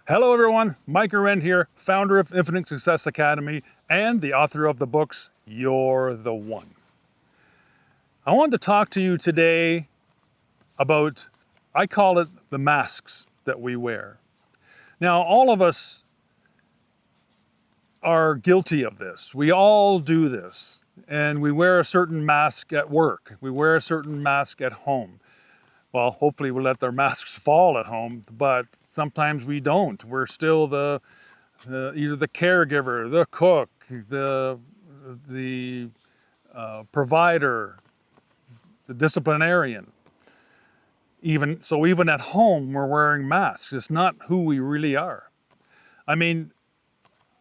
Hello everyone, Mike Arendt here, founder of Infinite Success Academy and the author of the books, You're the One. I wanted to talk to you today about, I call it the masks that we wear. Now, all of us are guilty of this. We all do this. And we wear a certain mask at work. We wear a certain mask at home. Well, hopefully we let their masks fall at home, but sometimes we don't. We're still either the caregiver, the cook, the provider, the disciplinarian. Even at home, we're wearing masks. It's not who we really are. I mean,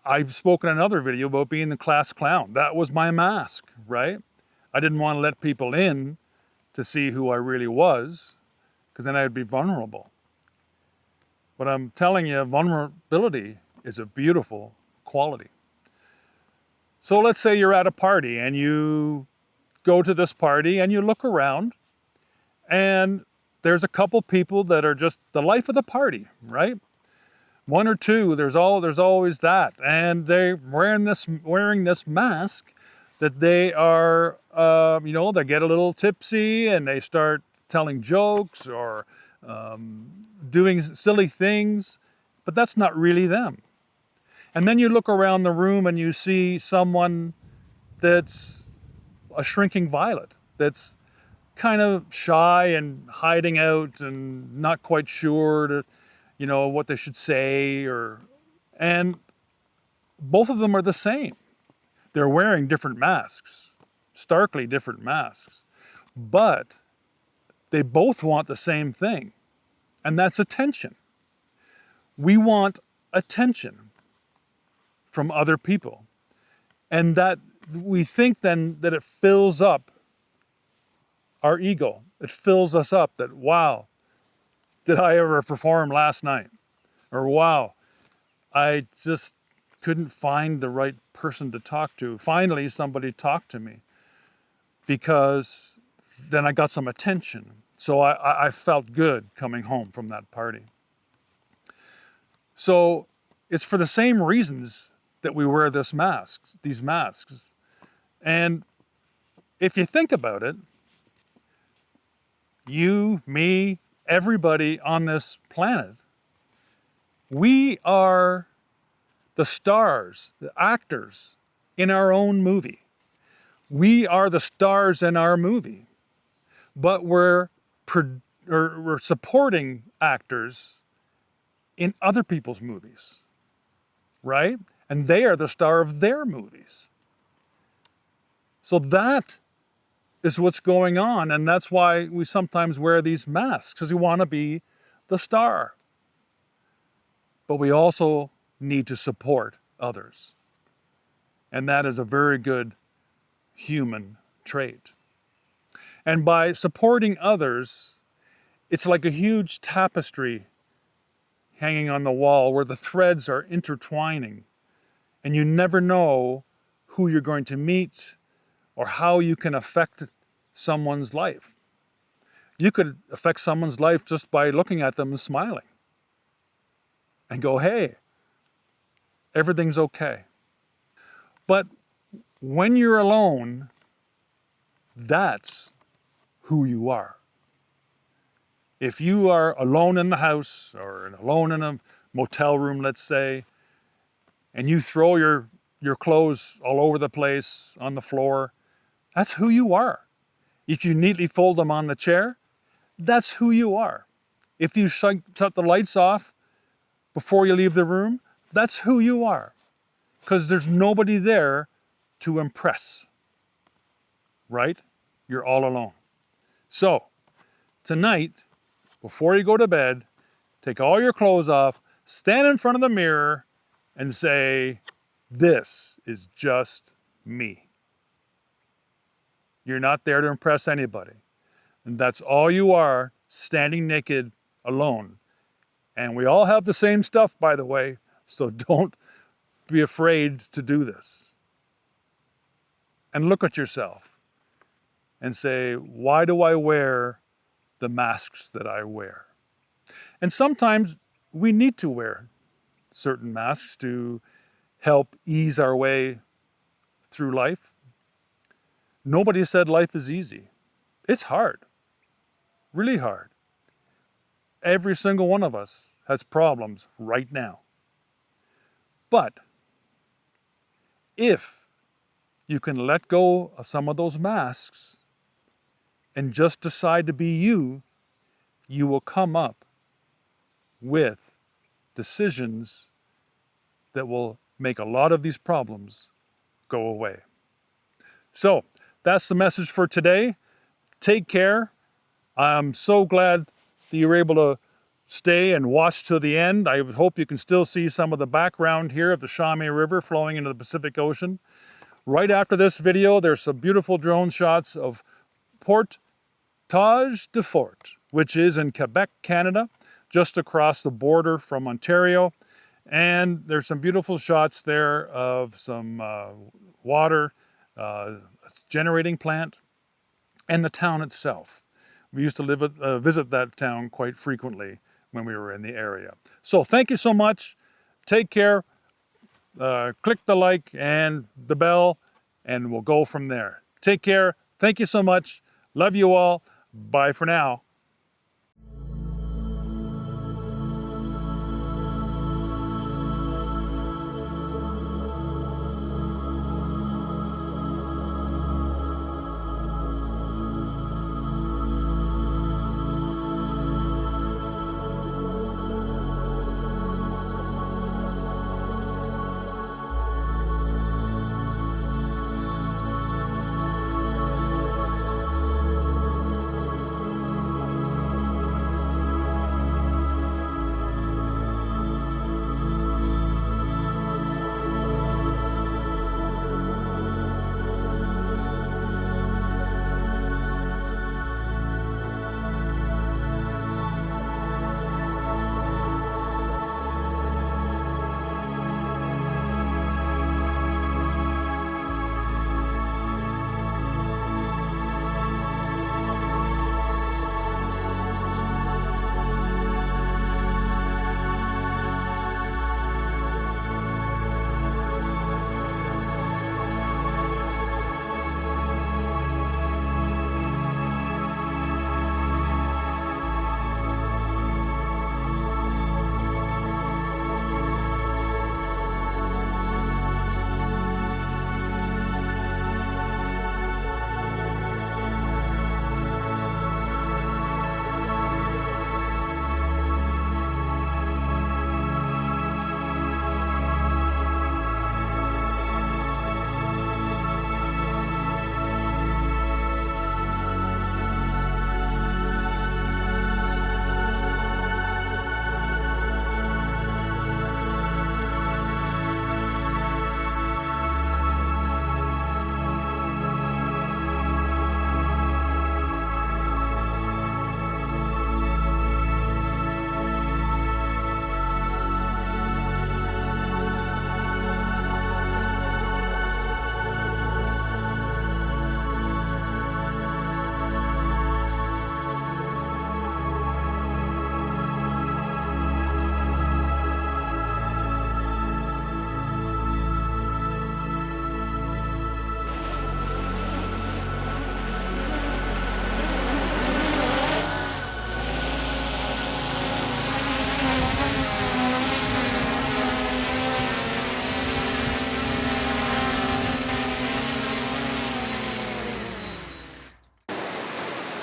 I've spoken in another video about being the class clown. That was my mask, right? I didn't want to let people in to see who I really was, because then I'd be vulnerable. But I'm telling you, vulnerability is a beautiful quality. So let's say you're at a party and you go to this party and you look around and there's a couple people that are just the life of the party, right? One or two, there's always that. And they're wearing this mask that they are, they get a little tipsy and they start telling jokes or doing silly things, but that's not really them. And then you look around the room and you see someone that's a shrinking violet, that's kind of shy and hiding out and not quite sure what they should say, and both of them are the same. They're wearing different masks, starkly different masks, but they both want the same thing, and that's attention. We want attention from other people, and that we think then that it fills up our ego. It fills us up that, wow, did I ever perform last night? Or wow, I just couldn't find the right person to talk to. Finally, somebody talked to me because then I got some attention. So I felt good coming home from that party. So it's for the same reasons that we wear these masks. And if you think about it, you, me, everybody on this planet, we are the stars, the actors in our own movie. We are the stars in our movie, but we're supporting actors in other people's movies, right? And they are the star of their movies. So that is what's going on, and that's why we sometimes wear these masks, because we want to be the star. But we also need to support others. And that is a very good human trait. And by supporting others, it's like a huge tapestry hanging on the wall where the threads are intertwining. And you never know who you're going to meet or how you can affect someone's life. You could affect someone's life just by looking at them and smiling and go, hey, everything's okay. But when you're alone, that's who you are. If you are alone in the house or alone in a motel room, let's say, and you throw your clothes all over the place on the floor, that's who you are. If you neatly fold them on the chair, that's who you are. If you shut the lights off before you leave the room, that's who you are. Because there's nobody there to impress, right? You're all alone. So, tonight, before you go to bed, take all your clothes off, stand in front of the mirror, and say, this is just me. You're not there to impress anybody. And that's all you are, standing naked, alone. And we all have the same stuff, by the way, so don't be afraid to do this. And look at yourself and say, why do I wear the masks that I wear? And sometimes we need to wear certain masks to help ease our way through life. Nobody said life is easy. It's hard, really hard. Every single one of us has problems right now. But if you can let go of some of those masks and just decide to be you, you will come up with decisions that will make a lot of these problems go away. So that's the message for today. Take care. I'm so glad that you were able to stay and watch till the end. I hope you can still see some of the background here of the Shawnee River flowing into the Pacific Ocean. Right after this video, there's some beautiful drone shots of Portage-Du-Fort, which is in Quebec, Canada, just across the border from Ontario. And there's some beautiful shots there of some water, generating plant, and the town itself. We used to visit that town quite frequently when we were in the area. So thank you so much. Take care. Click the like and the bell, and we'll go from there. Take care. Thank you so much. Love you all. Bye for now.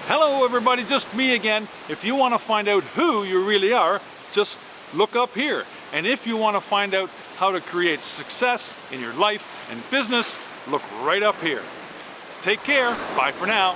Hello everybody, just me again. If you want to find out who you really are, just look up here. And if you want to find out how to create success in your life and business, look right up here. Take care. Bye for now.